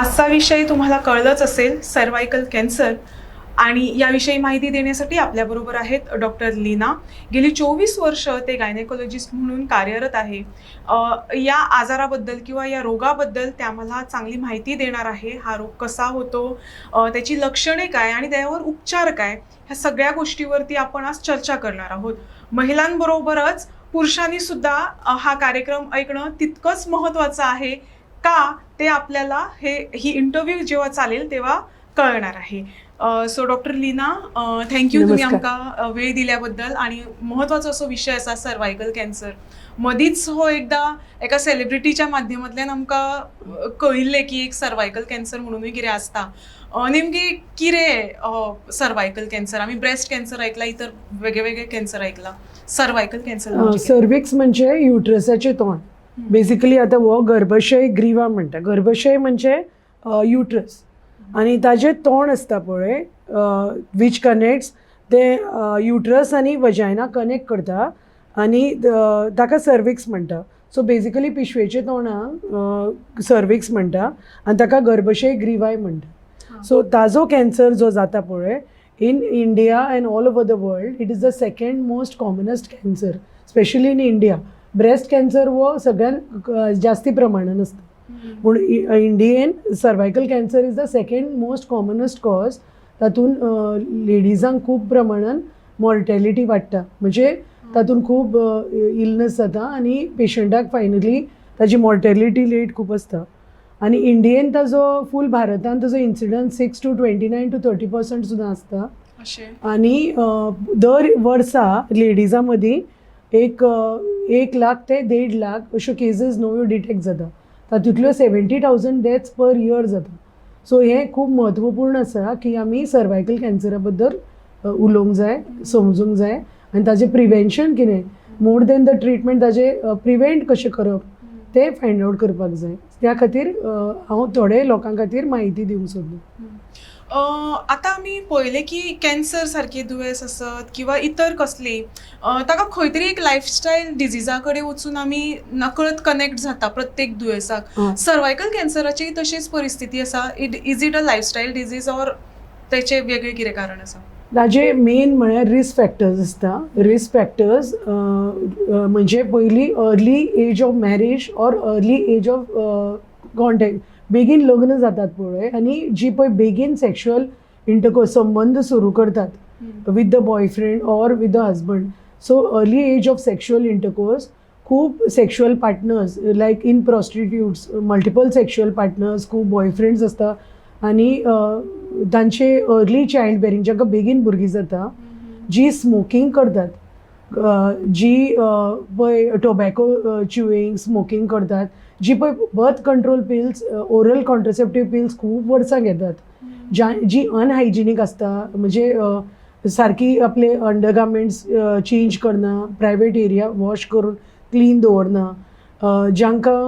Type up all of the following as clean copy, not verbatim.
आजचा विषय तुम्हाला कळलंच असेल, सर्वायकल कॅन्सर. आणि याविषयी माहिती देण्यासाठी आपल्याबरोबर आहेत डॉक्टर लीना. गेली 24 वर्ष ते गायनेकोलॉजिस्ट म्हणून कार्यरत आहे. या आजाराबद्दल किंवा या रोगाबद्दल ते आम्हाला चांगली माहिती देणार आहे. हा रोग कसा होतो, त्याची लक्षणे काय आणि त्यावर उपचार काय, ह्या सगळ्या गोष्टीवरती आपण आज चर्चा करणार आहोत. महिलांबरोबरच पुरुषांनी सुद्धा हा कार्यक्रम ऐकणं तितकंच महत्त्वाचं आहे का, ते आपल्याला ही इंटरव्ह्यू जेव्हा चालेल तेव्हा कळणार आहे. सो डॉक्टर लीना, थँक्यू तुम्ही आमका वेळ दिल्याबद्दल. आणि महत्वाचा असो विषय असा सर्वायकल कॅन्सर. मदीच हो एकदा एका सेलिब्रिटीच्या माध्यमांतल्यान आमकां कळिल्लें की एक सर्वायकल कॅन्सर म्हणूनय कितें आसता. नेमकी कितें सर्वायकल कॅन्सर? आमी ब्रेस्ट कॅन्सर ऐकला, इतर वेगळे वेगळे कॅन्सर ऐकला. सर्वायकल कॅन्सर सर्विक्स म्हणजे युट्रसाचे तोंड. बेसिकली आता हो गर्भाशय ग्रीवा म्हणटा. गर्भाशय म्हणजे युट्रस आणि ताजे तोंड असता पळय, वीच कनेक्ट्स ते युट्रस आणि वजायना कनेक्ट करता आणि ताका सर्विक्स म्हणटा. सो बेसिकली पिशवेचे तोंडाक सर्विक्स म्हणटा आणि ताका गर्भाशय ग्रीवाय म्हणटा. सो ताजो कॅन्सर जो जाता पळय in India and all over the world, it is the second most commonest cancer, specially in India. Breast cancer हो सगळ्यात जास्ती प्रमाणान असता, पूण Indian cervical cancer is the second most commonest cause. तातून लेडीजांक खूब प्रमाणान मॉर्टेलिटी वाडटा, म्हणजे तातून खूब इलनेस जाता आणि पेशंटाक फायनली ताजी मॉर्टेलिटी रेट खूब आसता. आणि इंडियेन ताजो फूल भारतान ताजो इन्सिडन्स 6 to 29 to 30% सुद्दां आसता. आणि दर वर्सा लेडीजां मदीं एक 1 लाख ते 1.5 लाख अश्यो केसीस नव्यो डिटेक्ट जाता. तातूंतल्यो 70,000 डेथ्स पर इयर जाता. सो हें खूब म्हत्वपूर्ण आसा की आमी सर्वायकल कॅन्सरा बद्दल उलोवंक जाय, समजूंक जाय आनी ताजें प्रिवेंशन कितें, मोर देन द ट्रिटमेंट ताजें प्रिवेंट कशें करप तें फायंड आउट करपाक जाय. त्या खातीर हांव थोडे लोकां खातीर म्हायती दिवंक सोदलें. आता आमी पळयलें की कॅन्सर सारके दुयेंस आसत किंवा इतर कसली, ताका खंय तरी एक लायफस्टायल डिजिजा कडेन वचून आमी नकळत कनेक्ट जाता प्रत्येक दुयेंसाक. सर्वायकल कॅन्सराची तशीच परिस्थिती आसा? Is it a lifestyle disease or तेचे वेगळे कितें कारण आसा? ताजे मेन म्हळ्यार रिस्क फॅक्टर्स आसता. रिस्क फॅक्टर्स म्हणजे पयली early age of marriage or early age of contact, बेगीन लग्न जातात पळय आनी जी पळय बेगीन सेक्शुअल इंटरकोर्स संबंध सुरू करतात with the boyfriend or with the husband. So early age of sexual intercourse, खूब sexual partners like in prostitutes, multiple sexual partners, खूब बॉयफ्रेंड्स आसता आनी तांचे अर्ली चायल्ड बेरिंग, जांकां बेगीन भुरगीं जाता, जी स्मोकींग करतात, जी पळय टोबॅको च्युईंग स्मोकींग करतात, जी पळय birth control pills, oral contraceptive pills खूब वर्सां घेतात, जी अनहायजिनीक आसता, म्हणजे सारकी आपले अंडरगार्मेंट्स चेंज करना, प्रायवेट एरिया वॉश करून क्लीन दवरना, जांकां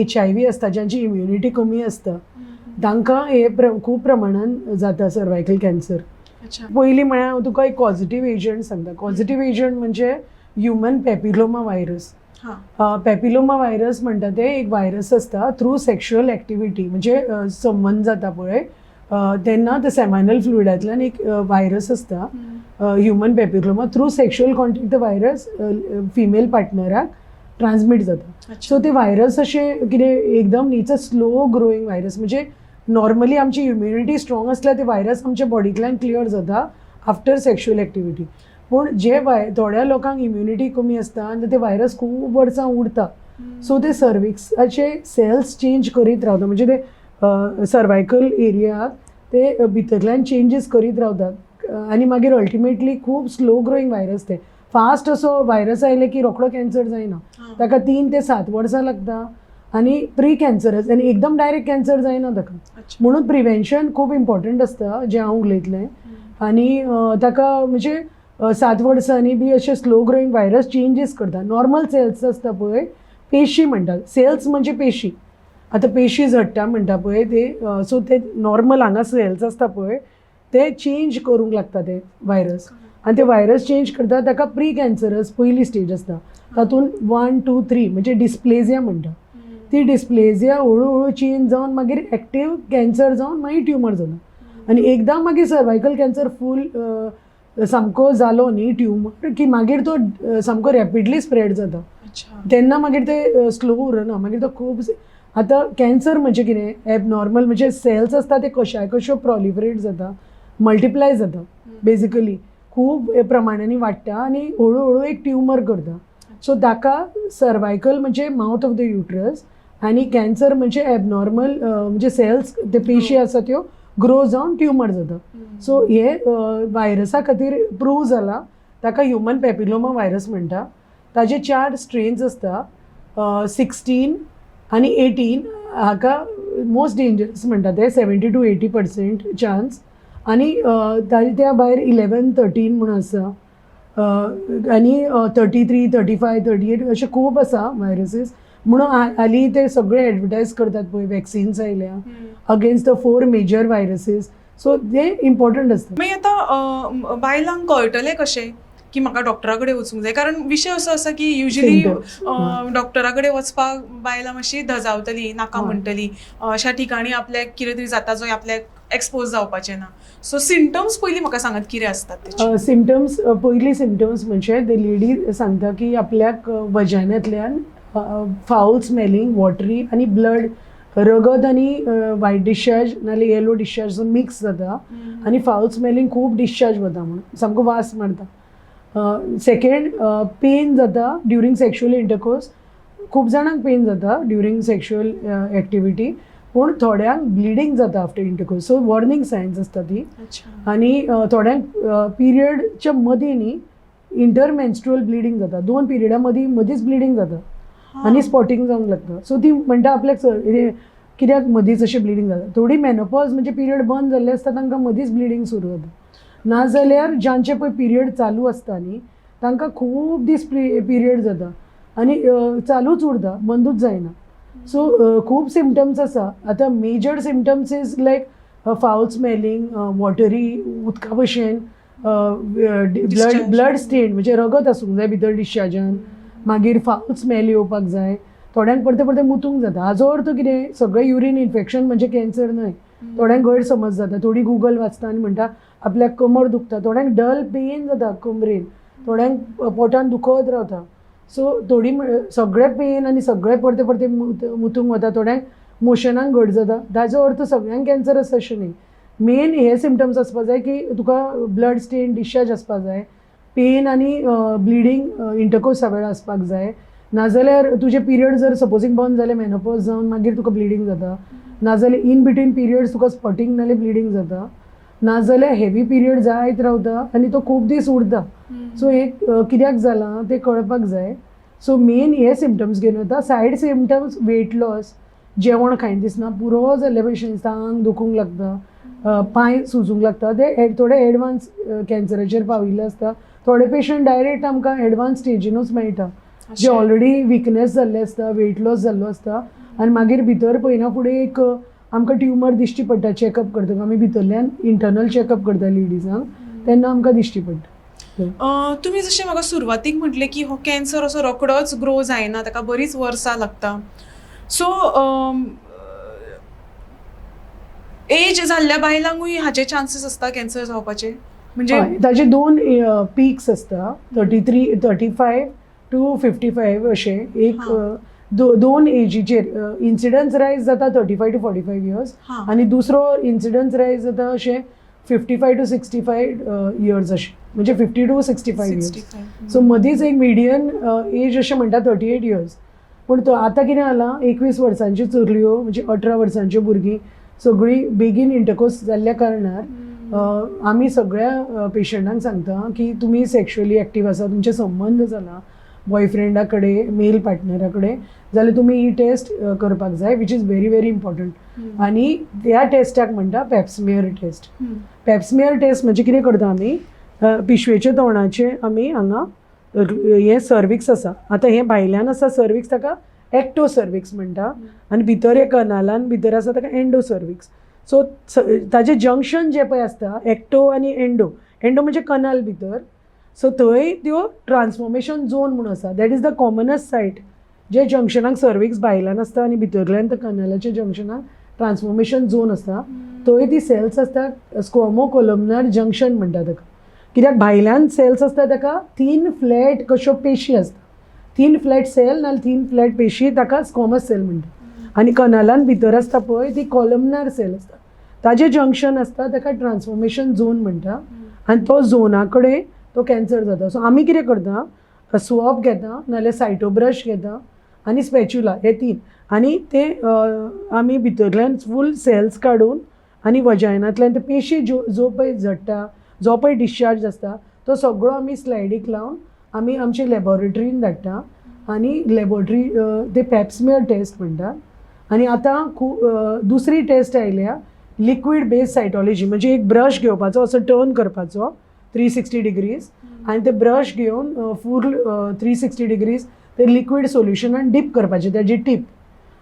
HIV आसता, ज्यांची इम्युनिटी कमी आसता, तांकां हे खूब प्रमाणान जाता सर्वायकल कॅन्सर. पयलीं म्हळ्यार हांव तुका एक पॉझिटिव्ह एजंट सांगता. पॉझिटिव्ह एजंट म्हणजे human papilloma virus. Papilloma virus म्हणटा ते एक व्हायरस आसता थ्रू सेक्शुअल एक्टिविटी, म्हणजे संबंध जाता पळय तेन्ना ते सेमायनल फ्लुइडांतल्यान एक व्हायरस आसता human papilloma. Through sexual contact the virus female पार्टनराक ट्रान्समीट जाता. सो ते व्हायरस अशें कितें एकदम it's a slow growing virus, म्हणजे नॉर्मली आमची इम्युनिटी स्ट्रॉंग आसल्यार ते व्हायरस आमच्या बॉडींतल्यान क्लियर जाता आफ्टर सेक्शुअल एक्टिविटी. पूण जे थोड्या लोकांक इम्युनिटी कमी आसता आनी ते व्हायरस खूब वर्सां उरता. सो ते सर्विक्साचे सेल्स चेंज करीत रावता, म्हणजे ते सर्वायकल एरियाक ते भितरल्यान चेंजीस करीत रावतात आनी मागीर अल्टिमेटली खूब स्लो ग्रोईंग व्हायरस. ते फास्ट असो व्हायरस आयले की रोखडो कॅन्सर जायना, ताका 3 ते 7 वर्सां लागता आनी प्री कॅन्सरस आनी एकदम डायरेक्ट कॅन्सर जायना ताका. म्हणून प्रिवेंशन खूब इम्पॉर्टंट आसता जें हांव उलयतलें. आनी ताका म्हणजे 7 वर्सांनी बी अशे स्लो ग्रोईंग व्हायरस चेंजीस करता. नॉर्मल सेल्स आसता पळय, पेशी म्हणटात. सेल्स म्हणजे पेशी. आतां पेशी झडटा म्हणटा पळय ते, सो ते नॉर्मल हांगा सेल्स आसता पळय ते चेंज करूंक लागता ते व्हायरस, आनी ते व्हायरस चेंज करता. ताका प्री कॅन्सरस पयली स्टेज आसता, तातूंत 1, 2, 3 म्हणजे डिस्प्लेजिया म्हणटा. ती डिस्प्लेजिया हळू चेंज जावन मागीर एक्टीव कॅन्सर जावन मागीर ट्युमर जाता आनी एकदां मागीर सर्वायकल कॅन्सर फूल सामको जालो न्ही ट्युमर की मागीर तो सामको रॅपिडली स्प्रेड जाता. तेन्ना मागीर ते स्लो उरना, मागीर तो खूब आतां कॅन्सर म्हणजे कितें एबनॉर्मल म्हणजे सेल्स आसता ते कश्यो प्रॉलिफरेट जाता, मल्टिप्लाय जाता बेजिकली खूब प्रमाणांनी वाडटा आनी हळू एक ट्युमर करता. सो ताका सर्वायकल म्हणजे माउथ ऑफ द युट्रस आनी कॅन्सर म्हणजे एबनॉर्मल म्हणजे सेल्स ते पेशी आसा त्यो ग्रो जावन ट्युमर जाता. सो हे व्हायरसा खातीर प्रूव जाला, ताका ह्युमन पॅपिलोमा व्हायरस म्हणटा. ताजे 4 स्ट्रेन्स आसता, 16 आनी 18 हाका मोस्ट डेंजरस म्हणटा ते 70 to 80% चान्स आनी त्या भायर 11, 13 म्हणून आसा आनी 33, 35, 38 अशे खूब आसा व्हायरसीस. म्हणून हालीं ते सगळे एडवर्टायज करतात पळय वॅक्सिन्स आयल्या अगेन्स्ट द 4 मेजर व्हायरसीस. सो ते इम्पॉर्टंट आसता. मागीर आतां बायलांक कळटलें कशें की म्हाका डॉक्टरा कडेन वचूंक जाय, कारण विशय असो आसा की युजली डॉक्टरा कडेन वचपाक बायलां मातशी धजावतली, नाका म्हणटली, अशा ठिकाणी आपल्याक कितें तरी जाता जंय आपल्याक एक्सपोज जावपाचें ना. सो सिम्टम्स पयलीं म्हाका सांगात कितें आसतात. सिम्टम्स पयली सिम्टम्स म्हणजे द लेडी सांगता की आपल्याक वजान्यांतल्यान फाऊल स्मेलिंग, वॉटरी आनी ब्लड, रगत आनी व्हायट डिस्चार्ज नाल्यार येलो डिस्चार्ज मिक्स जाता आनी फाऊल स्मेलिंग खूब डिस्चार्ज वता म्हणून सामको वास मारता. सेकेंड पेन जाता ड्युरींग सेक्शुअल इंटरकोर्स. खूब जाणांक पेन जाता ड्युरींग सेक्शुअल एक्टिविटी, पूण थोड्यांक ब्लिडींग जाता after intercourse. So warning science आसता ती. आनी थोड्यांक पिरियडच्या मदीं न्ही इंटरमेन्स्ट्रुअल ब्लिडींग जाता, 2 पिरियडा मदींच ब्लिडींग जाता आनी स्पॉटिंग जावंक लागता. सो ती म्हणटा आपल्याक कित्याक मदींच अशें ब्लिडींग जाता. थोडी मेनोपॉज म्हणजे पिरियड बंद जाल्ले आसता तांकां मदींच ब्लिडींग सुरू जाता. नाजाल्यार ज्यांचे पळय पिरियड चालू आसता न्ही तांकां खूब दीस पिरियड जाता आनी चालूच उरता, बंदूच जायना. सो खूब सिम्टम्स आसा. आतां major symptoms is like foul smelling, watery उदका भशेन, ब्लड स्टेन म्हणजे रगत आसूंक जाय भितर डिस्चार्जान, मागीर फाऊल स्मेल येवपाक जाय. थोड्यांक परते मुतूंक जाता. हाजो अर्थ कितें, सगळें युरीन इन्फेक्शन म्हणजे कॅन्सर न्हय. थोड्यांक गैरसमज जाता, थोडी गुगल वाचता आनी म्हणटा आपल्याक कमर दुखता, थोड्यांक डल पेन जाता कमरेन, थोड्यांक पोटान दुखत रावता. सो थोडी सगळे पेन आनी सगळे परते मुतूंक वता, थोड्यांक मोशनाक घट जाता. ताजो अर्थ सगळ्यांक कॅन्सर आसा अशें न्ही. मेन हे सिम्टम्स आसपाक जाय की तुका ब्लड स्टेन डिस्चार्ज आसपाक जाय, पेन आनी ब्लिडींग इंटरकोर्सा वेळा आसपाक जाय, नाजाल्यार तुजे पिरियड जर सपोजींग बंद जाले मेनोपॉज जावन मागीर तुका ब्लिडींग जाता, नाजाल्यार in between periods Tuka spotting नाल्यार ब्लिडींग जाता, नाजाल्यार हेवी पिरियड जायत रावता आनी तो खूब दीस उरता. सो हे कित्याक जालां तें कळपाक जाय. सो मेन हे सिम्टम्स घेवन वता. सायड सिम्टम्स वेट लॉस, जेवण खायन दिसना, पुरो जाल्ले भशेन दिसता, आंग दुखूंक लागता, पांय सुजूंक लागता. ते थोडे एडवान्स कॅन्सराचेर पाविल्ले आसता. थोडे पेशंट डायरेक्ट आमकां एडवान्स स्टेजीनूच मेळटा, जे ऑलरेडी विकनेस जाल्ले आसता, वेट लॉस जाल्लो आसता आनी मागीर भितर पयना फुडें एक आमकां ट्युमर दिश्टी पडटा. चॅकअप करता आमी भितरल्यान इंटरनल चॅकअप करता लेडिजांक, तेन्ना आमकां दिश्टी पडटा. तुमी जशें म्हाका सुरवातीक म्हटलें की हो कॅन्सर असो रोखडोच ग्रो जायना, ताका बरीच वर्सां लागता. सो एज जाल्ल्या बायलांकूय हाचे चान्सीस आसता कॅन्सर जावपाचे? म्हणजे ताजे 2 पीक्स आसता, 35 to 55 अशे. एक 2 एजीचेर इन्सिडन्स रायज जाता 35 to 45 इयर्स आनी दुसरो इन्सिडन्स रायज जाता अशें 55 to 65 इयर्स अशें, म्हणजे 50 to 65 इयर्स. सो मदींच एक मिडियन एज अशें म्हणटा 38 इयर्स. पूण तो आतां कितें जालां, 21 वर्सांच्यो चलयो म्हणजे 18 वर्सांच्यो भुरगीं सगळीं बेगीन इंटरकोर्स जाल्ल्या कारणान आमी सगळ्या पेशंटांक सांगता की तुमी सेक्शुअली एक्टीव आसा, तुमचे संबंध जाला बॉयफ्रेंडा कडेन, मेल पार्टनरा कडेन, जाल्यार तुमी ही टेस्ट करपाक जाय, which is very very important. आनी त्या टेस्टाक म्हणटा पॅप्समियर टेस्ट. पॅप्समियर टेस्ट म्हणजे कितें करता आमी, पिशवेचे तोंडाचे आमी हांगा हे सर्विक्स आसा, आतां हे भायल्यान आसा सर्विक्स, ताका एक्टो सर्विक्स म्हणटा, आनी भितर हे कनालान भितर आसा ताका एंडो सर्विक्स. सो ताजे जंक्शन जे पळय आसता एक्टो आनी एंडो म्हणजे कनाल भितर. सो थंय त्यो ट्रान्सफॉर्मेशन झोन म्हणून आसा, दॅट इज द कॉमनस्ट सायट जे जंक्शनाक सर्विक्स भायल्यान आसता आनी भितरल्यान त्या कनालाच्या जंक्शनाक ट्रान्सफॉर्मेशन झोन आसता, थंय ती सेल्स आसता स्क्वॉमो कोलमनार जंक्शन म्हणटा ताका. कित्याक भायल्यान सेल्स आसता ताका थीन फ्लॅट कश्यो पेशी आसता, थीन फ्लॅट सेल नाल्यार थीन फ्लॅट पेशी ताका स्क्वॉमस सेल म्हणटा. आनी कनालान भितर आसता पळय ती कॉलमनार सेल आसता, ताजें जंक्शन आसता ताका ट्रान्सफॉर्मेशन झोन म्हणटा. आनी तो झोना कडेन तो कॅन्सर जाता. सो आमी कितें करता, स्वॉब घेता नाल्यार सायटोब्रश घेता आनी स्पॅच्युला, हे तीन, आनी ते आमी भितरल्यान फूल सेल्स काडून आनी वजायनांतल्यान ते पेशी जो पळय झडटा, जो पळय डिस्चार्ज आसता, तो सगळो आमी स्लायडीक लावन आमी आमचे लॅबॉरेटरीन धाडटा. आनी लॅबॉरेटरी ते पॅप्समियर टेस्ट म्हणटात. आनी आतां दुसरी टेस्ट आयल्या लिक्वीड बेस सायटॉलॉजी, म्हणजे एक ब्रश घेवपाचो, असो टर्न करपाचो 360 डिग्रीज, आनी ते ब्रश घेवन फूल 360 डिग्रीज ते लिक्वीड सोल्युशनान डीप करपाचें, तेजी टीप,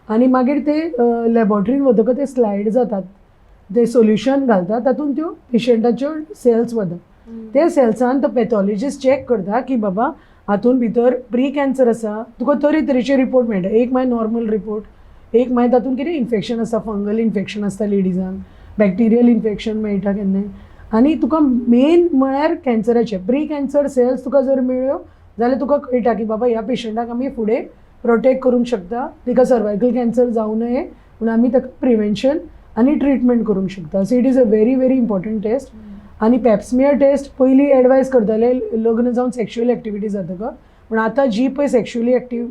आनी मागीर ते लॅबॉरेटरीन वतकच ते स्लायड जातात, ते सोल्युशन घालतात, तातूंत त्यो पेशंटाच्यो सेल्स वतात. ते सेल्सान तो पॅथॉलॉजिस्ट चॅक करता की बाबा हातून भितर प्री कॅन्सर आसा. तुका तरेतरेचे रिपोर्ट मेळटा, एक मागीर नॉर्मल रिपोर्ट, एक मागीर तातूंत कितें इन्फेक्शन आसा, फंगल इन्फेक्शन आसता लेडिजांक, बॅक्टेरियल इन्फेक्शन मेळटा केन्नाय. आनी तुका मेन म्हळ्यार कॅन्सराचे प्री कॅन्सर सेल्स तुका जर मेळ्ळ्यो जाल्यार तुका कळटा की बाबा ह्या पेशंटाक आमी फुडें प्रोटेक्ट करूंक शकता, तिका सर्वायकल कॅन्सर जावं नये म्हणून आमी ताका प्रिवेंशन आनी ट्रिटमेंट करूंक शकता. So it is a very very important test. आनी पॅप्समियर टेस्ट पयलीं एडवायज करताले लग्न जावन सेक्शुअल एक्टिविटी जातकच, पूण आतां जी पळय सेक्शुअली एक्टीव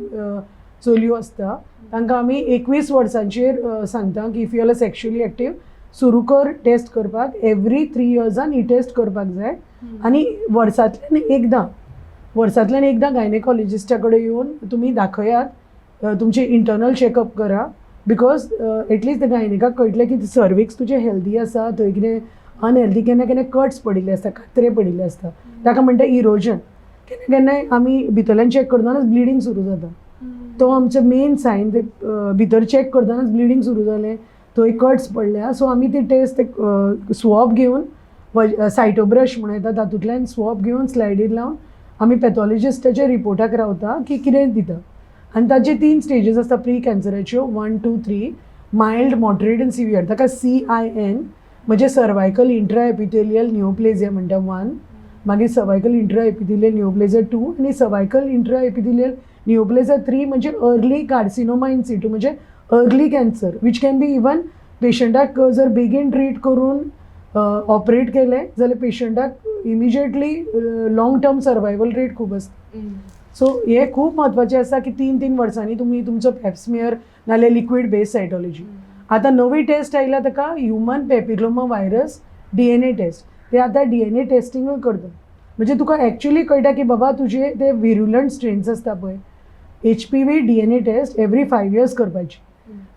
चलयो आसता तांकां आमी 21 वर्सांचेर सांगता की if you are sexually active सुरू कर टेस्ट करपाक. एवरी 3 इयर्सान ही टेस्ट करपाक जाय. आनी वर्सांतल्यान एकदां गायनेकॉलॉजिस्टा कडेन येवन तुमी दाखयात, तुमचे इंटरनल चॅकअप करा, बिकॉज एटलिस्ट त्या गायनेकाक कळटलें की सर्विक्स तुजें हेल्दी आसा, थंय कितें अनहेल्दी केन्ना केन्ना कट्स पडिल्ले आसता, कात्रे पडिल्ले आसता, ताका म्हणटा इरोजन. केन्ना केन्नाय आमी भितरल्यान चॅक करतानाच ब्लिडींग सुरू जाता, तो आमचो मेन सायन. ते भितर चॅक करतानाच ब्लिडींग सुरू जालें, थंय कट्स पडल्या. सो आमी ती टेस्ट स्वॉब घेवन सायटोब्रश म्हणून येता तातूंतल्यान स्वॉब घेवन स्लायडीर लावन आमी पॅथॉलॉजिस्टाच्या रिपोर्टाक रावता की कितें दिता. आनी ताचे 3 स्टेजीस आसता प्री कॅन्सराच्यो, 1, 2, 3, मायल्ड, मॉडरेट आनी सिवियर. ताका CIN म्हणजे सर्वायकल इंट्रा एपिथेलियल निओप्लेजिया म्हणटा 1, मागीर सर्वायकल इंट्रा एपिथेलियल निओप्लेजिया 2 आनी सर्वायकल इंट्रा एपिथेलियल निओप्लेजिया 3 म्हणजे अर्ली कार्सिनोमा इन सिटू, म्हणजे early cancer which can be even पेशंटाक जर बेगीन ट्रीट करून ऑपरेट केलें जाल्यार पेशंटाक immediately long term survival rate खूब आसता. सो हे खूब म्हत्वाचें आसा की 3-3 वर्सांनी तुमी तुमचो पॅप्समियर नाल्यार लिक्वीड बेस सायटॉलॉजी. आतां नवी टेस्ट आयल्या ताका human papilloma virus DNA test. ते आतां DNA टेस्टिंगूय करता, म्हणजे तुका एक्चुअली कळटा की बाबा तुजे ते विरुलंट स्ट्रेन्स आसता पळय, HPV DNA test every 5 years करपाची.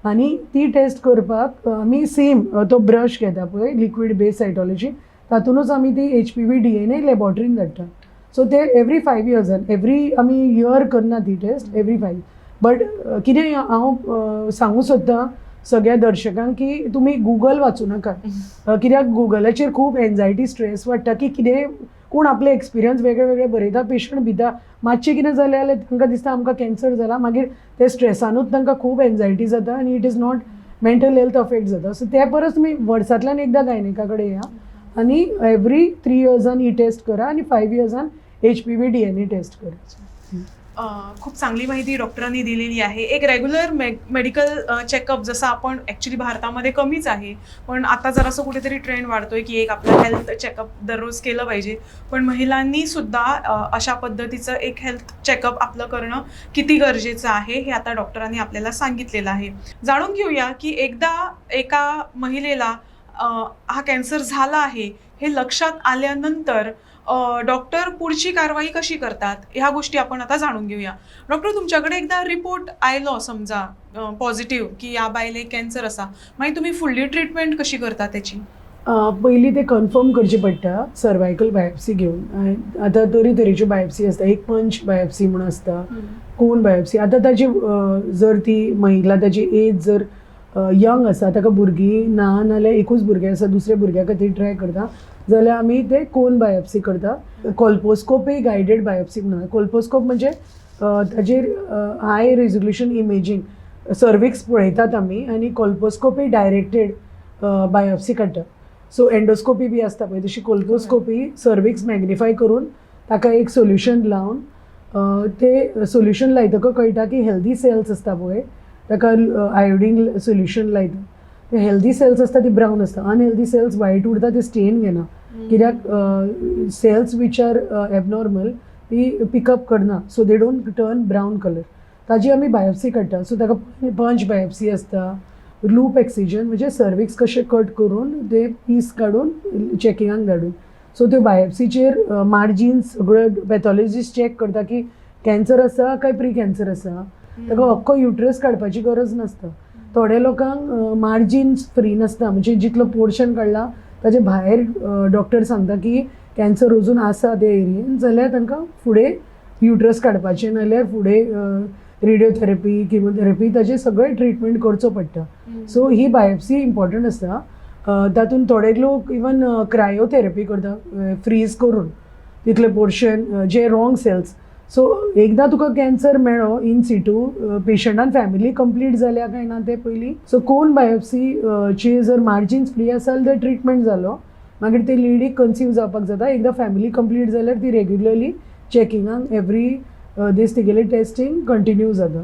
आनी ती टेस्ट करपाक आमी सेम तो ब्रश घेता पळय लिक्वीड बेस सायटॉलॉजी, तातूनच आमी ती HPV DNA लॅबॉरेटरीन धाडटा. सो ते एवरी 5 इयर्सान, एवरी आमी इयर करना ती टेस्ट, एवरी 5. बट कितें हांव सांगूं सोदतां सगळ्या दर्शकांक की तुमी गुगल वाचूं नाका, कित्याक गुगलाचेर खूब एन्झायटी स्ट्रेस वाडटा की कितें कोण आपले एक्सपिरियन्स वेगळे वेगळे बरयता, पेशंट भिता, मातशें कितें जालें जाल्यार तांकां दिसता आमकां कॅन्सर जाला, मागीर ते स्ट्रेसानूच तांकां खूब एन्झायटी जाता आनी it is not mental health affect जाता. सो त्या परस तुमी वर्सांतल्यान एकदां गायनेका कडेन या आनी एवरी 3 इयर्सान ही टेस्ट करा आनी 5 इयर्सान HPV DNA टेस्ट करा. खूप चांगली माहिती डॉक्टरांनी दिलेली आहे. एक रेग्युलर मेडिकल चेकअप जसं आपण ॲक्च्युली भारतामध्ये कमीच आहे, पण आता जरासं कुठेतरी ट्रेंड वाढतोय की एक आपलं हेल्थ चेकअप दररोज केलं पाहिजे. पण महिलांनी सुद्धा अशा पद्धतीचं एक हेल्थ चेकअप आपलं करणं किती गरजेचं आहे हे आता डॉक्टरांनी आपल्याला सांगितलेलं आहे. जाणून घेऊया की एकदा एका महिलेला हा कॅन्सर झाला आहे हे लक्षात आल्यानंतर डॉक्टर पुढची कारवाई कशी करतात ह्या गोष्टी आपण आता जाणून घेऊया. डॉक्टर, तुमच्याकडे एकदा रिपोर्ट आयलो समजा पॉझिटिव्ह की या बायले कॅन्सर असा, मागीर तुम्ही फुडली ट्रीटमेंट कशी करता त्याची? पयलीं ते कन्फर्म करचें पडटा सर्वायकल बायोप्सी घेवन. आतां तरेतरेच्यो बायोप्सी आसता, एक पंच बायोप्सी म्हणून आसता, कोन बायोप्सी. आतां ताची जर ती महिला ताची एज जर यंग आसा, ताका भुरगीं ना नाल्यार एकूच भुरगें आसा, दुसऱ्या भुरग्या खातीर ट्राय करता जाल्यार आमी ते कोन बायोप्सी करता. कोल्पोस्कोपी गायडेड बायोप्सी म्हणून. कोल्पोस्कोप म्हणजे ताजेर हाय रेजोल्युशन इमेजींग सर्विक्स पळयतात आमी आनी कोल्पोस्कोपी डायरेक्टेड बायोप्सी काडटा. सो एंडोस्कोपी बी आसता पळय तशी कोल्पोस्कोपी सर्विक्स मॅग्निफाय करून ताका एक सोल्युशन लावन ते सोल्युशन लायतकच कळटा की हेल्दी सेल्स आसता पळय ताका आयोडीन सोल्युशन लायता. ते हेल्दी सेल्स आसता ती ब्रावन आसता, अनहेल्दी सेल्स वायट उरता ते स्टेन घेना, कित्याक सेल्स वीच आर एबनॉर्मल ती पिकअप करना, so they don't turn brown colour. ताजी आमी बायोप्सी काडटा. सो ताका पंच बायोप्सी आसता, लूप एक्सिजन म्हणजे सर्विक्स कशें कट करून ते पीस काडून चॅकिंगाक धाडून. सो त्यो बायोप्सीचेर मार्जिन्स सगळ्यो पॅथॉलॉजिस्ट चॅक करता की कॅन्सर आसा काय प्री कॅन्सर आसा. ताका अख्खो युट्रस काडपाची गरज नासता. थोड्या लोकांक मार्जिन्स फ्री नासता, म्हणजे जितलो पोर्शन काडला ताजे भायर डॉक्टर सांगता की कॅन्सर अजून आसा ते एरियेन जाल्यार तांकां फुडें युट्रस काडपाचें नाल्यार फुडें रेडियोथेरपी किमोथेरपी ताजे सगळे ट्रिटमेंट करचो पडटा. सो ही बायोप्सी इम्पॉर्टंट आसता. तातूंत थोडे लोक इवन क्रायोथेरपी करता फ्रीज करून तितले पोर्शन जे रॉंग सेल्स. सो एकदां तुका कॅन्सर मेळ्ळो इन सिटू पेशंटान फॅमिली कंप्लीट जाल्या काय ना ते पयलीं. सो कोन बायोप्सीचे जर मार्जिन्स फ्री आसा जाल्यार ट्रिटमेंट जालो, मागीर ते लेडीक कन्सीव जावपाक जाता. एकदां फॅमिली कंप्लीट जाल्यार ती रेग्युलरली चॅकिंगाक एवरी दीस तिगेले टेस्टींग कंटिन्यू जाता.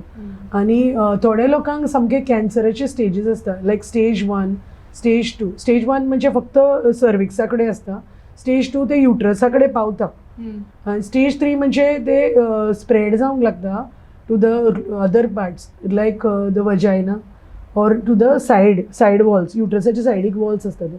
आनी थोड्या लोकांक सामके कॅन्सराचे स्टेजीस आसता, लायक स्टेज 1, स्टेज 2. स्टेज 1 म्हणजे फक्त सर्विक्सा कडेन आसता, स्टेज 2 ते युट्रसा कडेन पावता, आनी स्टेज 3 म्हणजे ते स्प्रेड जावंक लागता to the other parts like the vagina or to the side walls. युट्रसाच्या सायडीक वॉल्स आसता ते.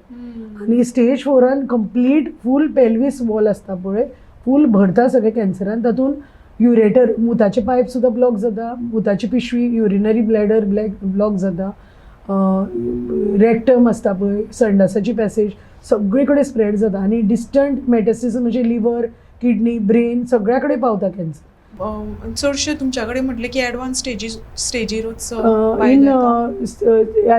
आनी stage 4 complete full pelvis wall आसता पळय, फूल भरता सगळे कॅन्सरान. तातूंत युरेटर मुताचे पायप सुद्दां ब्लॉक जाता, मुताची पिशवी युरिनरी ब्लॅडर ब्लॉक जाता, रेक्टम आसता पळय संडासाची पॅसेज सगळे कडेन स्प्रेड जाता. आनी डिस्टंट मेटास्टेसीस म्हणजे लिव्हर, किडनी, ब्रेन सगळ्या कडेन पावता कॅन्सर. चडशे तुमच्या कडेन म्हटले की एडवान्स स्टेजीरूच इन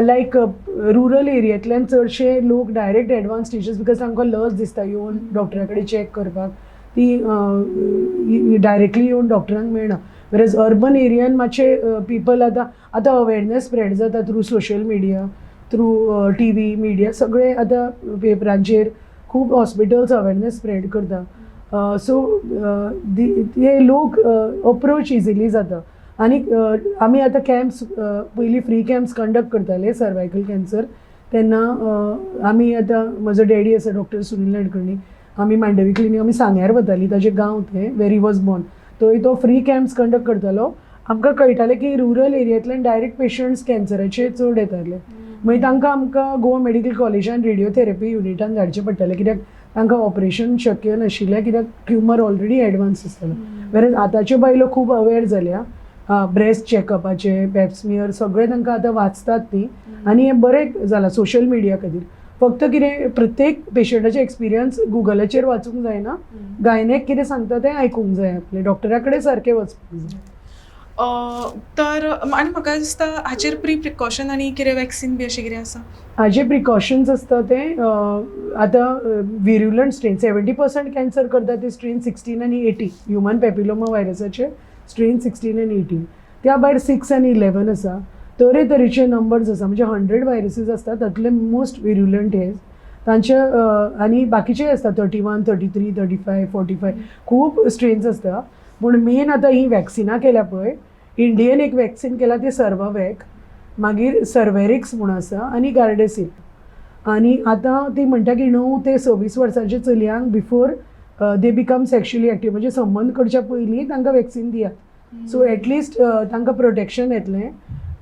लायक रुरल एरियांतल्यान चडशे लोक डायरेक्ट एडवान्स स्टेजीस बिकॉज तांकां लज दिसता येवन डॉक्टरा कडेन चॅक करपाक, ती डायरेक्टली येवन डॉक्टरांक मेळना. वेरएज अर्बन एरियान मातशे पीपल आतां अवेरनेस स्प्रेड जाता through social media, through TV media, सगळे आतां पेपरांचेर खूब हॉस्पिटल्स अवेरनेस स्प्रेड करता. सो हे लोक अप्रोच इजिली जाता. आनी आमी आतां कॅम्प्स पयलीं फ्री कॅम्प्स कंडक्ट करताले सर्वायकल कॅन्सर तेन्ना आमी आतां म्हजो डॅडी आसा डॉक्टर सुनील नाडकर्णी, आमी मांडवी क्लिनीक आमी सांग्यार वतालीं, ताजें गांव तें वेर ही वॉज बॉर्न. थंय तो फ्री कॅम्प्स कंडक्ट करतालो. आमकां कळटालें की रुरल एरियांतल्यान डायरेक्ट पेशंट्स कॅन्सराचे चड येताले. मागीर तांकां आमकां गोवा मेडिकल कॉलेजान रेडियोथेरपी युनिटान धाडचें पडटालें, कित्याक तांकां ऑपरेशन शक्य नाशिल्लें, कित्याक ट्युमर ऑलरेडी एडवान्स आसतालो. वेरएज आतांच्यो बायलो खूब अवेर जाल्या ब्रेस्ट चॅकअपाचे, पॅप्समियर सगळें तांकां आतां वाचतात ती. आनी हें बरें जालां सोशल मिडिया खातीर. फक्त कितें प्रत्येक पेशंटाचे एक्सपिरियन्स गुगलाचेर वाचूंक जायना, गायनेक कितें सांगता तें आयकूंक जाय, आपले डॉक्टरा कडेन सारकें वचपाक जाय. तर आनी म्हाका दिसता हाचेर प्रिकॉशन आनी कितें वॅक्सीन बी अशें कितें आसा? हाजे प्रिकॉशन्स आसता ते आतां विरुलंट स्ट्रेन 70% कॅन्सर करता ते स्ट्रेन 16 आनी 18 ह्युमन पॅपिलोमा व्हायरसाचे स्ट्रेन 16 आनी 18. त्या भायर 6 आनी 11 आसा. तरेतरेचे नंबर्स आसा, म्हणजे 100 व्हायरसीस आसता तातूंतले मोस्ट विरुलंट हे तांचे आनी बाकीचे आसता 31, 33, 35, 45 खूब स्ट्रेन्स आसता. पूण मेन आतां ही वॅक्सिनां केल्या पळय, इंडियेन एक वॅक्सीन केला ती सर्वावॅक, मागीर सर्वेरिक्स म्हूण आसा आनी गार्डेसील. आनी आतां ती म्हणटा की 9 ते 26 वर्सांच्या चलयांक before they become sexually active म्हणजे संबंध करच्या पयलीं तांकां वॅक्सीन दियात. सो एटलिस्ट तांकां प्रोटेक्शन येतलें.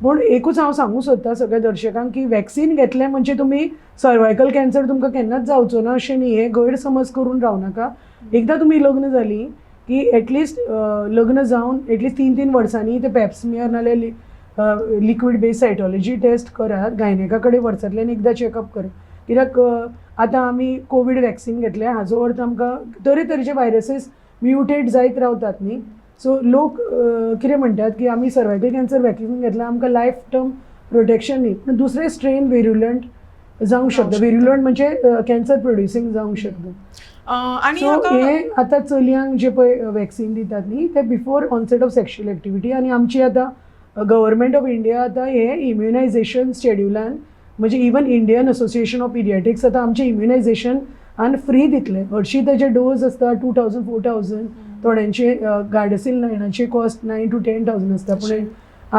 पूण एकूच हांव सांगूंक सोदतां सगळ्या दर्शकांक की वॅक्सीन घेतलें म्हणजे तुमी सर्वायकल कॅन्सर तुमकां केन्नाच जावचो ना अशें न्ही. हे गैरसमज करून रावनाका. एकदां तुमी लग्न जालीं की एटलिस्ट लग्न जावन एटलिस्ट 3 वर्सांनी ते पॅप्समियर नाल्यार लिक्वीड बेस सायटॉलॉजी टेस्ट करात, गायनेका कडेन वर्सांतल्यान एकदां चॅकअप करात. कित्याक आतां आमी कोवीड वॅक्सीन घेतलें हाजो अर्थ आमकां तरेतरेचे व्हायरसीस म्युटेट जायत रावतात न्ही. सो लोक कितें म्हणटात की आमी सर्वायकल कॅन्सर वॅक्सीन घेतलां आमकां लायफ टर्म प्रोटेक्शन न्ही, पूण दुसरे स्ट्रेन विरुलंट जावंक शकता. विरुलंट म्हणजे कॅन्सर प्रोड्युसींग जावंक शकता. आणि सो हे आता चलयांक जे पळय वॅक्सिन दितात न्ही ते before onset of sexual activity, आनी आमची आतां गव्हर्मेंट ऑफ इंडिया आतां हे इम्युनायझेशन शेड्युलान म्हणजे इवन इंडियन असोसिएशन ऑफ पिडियाट्रिक्स आतां आमचें इम्युनायझेशन आनी फ्री दितले. हरशीं तेजे डोस आसता 2000 4000, थोड्यांचे गार्डासील लायनाचे कॉस्ट 9 to 10,000 आसता. पूण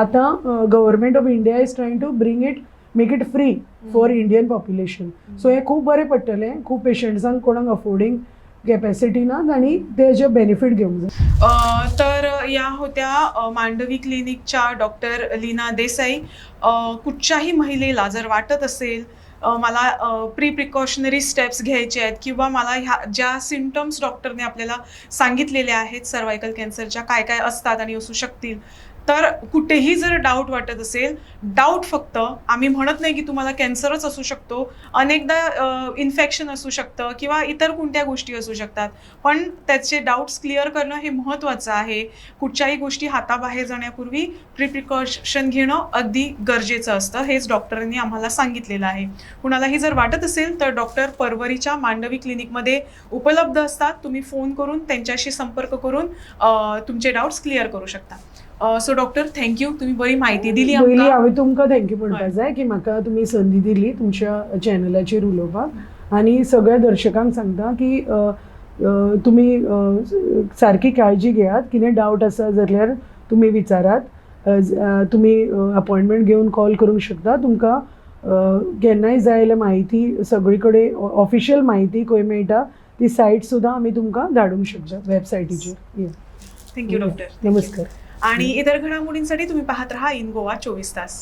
आतां government of India is trying to bring it make it free for Indian population. So हे खूब बरें पडटलें. खूब पेशंट्सांक कोणाक अफोर्डिंग कॅपॅसिटी नात आनी तेजे बेनिफीट घेवंक जाय. तर या होत्या मांडवी क्लिनिकच्या डॉक्टर लीना देसाई. कुठच्याही महिलेला जर वाटत असेल मला प्री प्रिकॉशनरी स्टेप्स घ्यायचे आहेत किंवा मला ह्या ज्या सिम्पटम्स डॉक्टरने आपल्याला सांगितलेले आहेत सर्वायकल कॅन्सरच्या काय काय असतात आणि असू शकतील, तर कुठेही जर डाऊट वाटत असेल, डाऊट फक्त आम्ही म्हणत नाही की तुम्हाला कॅन्सरच असू शकतो, अनेकदा इन्फेक्शन असू शकतं किंवा इतर कोणत्या गोष्टी असू शकतात, पण त्याचे डाऊट्स क्लिअर करणं हे महत्त्वाचं आहे. कुठच्याही गोष्टी हाताबाहेर जाण्यापूर्वी प्री प्रिकॉशन घेणं अगदी गरजेचं असतं, हेच डॉक्टरांनी आम्हाला सांगितलेलं आहे. कुणालाही जर वाटत असेल तर डॉक्टर परवरीच्या मांडवी क्लिनिकमध्ये उपलब्ध असतात. तुम्ही फोन करून त्यांच्याशी संपर्क करून तुमचे डाऊट्स क्लिअर करू शकता. सो डॉक्टर थँक्यू, तुम्ही बरी माहिती दिली. पयलीं हांवें तुमकां थँक्यू म्हणपाक जाय की म्हाका तुमी संदी दिली तुमच्या चॅनलाचेर उलोवपाक. आनी सगळ्या दर्शकांक सांगता की तुमी सारकी काळजी घेयात. कितें डावट आसा जाल्यार तुमी विचारात. तुमी अपॉयंटमेंट घेवन कॉल करूंक शकता. तुमकां केन्नाय जाय जाल्यार म्हायती सगळी कडेन ऑफिशियल म्हायती खंय मेळटा ती सायट सुद्दां आमी तुमकां धाडूंक शकता वेबसायटीचेर. Thank you doctor. नमस्कार. आणि इतर घडामोडींसाठी तुम्ही पाहत राहा इन गोवा 24 तास.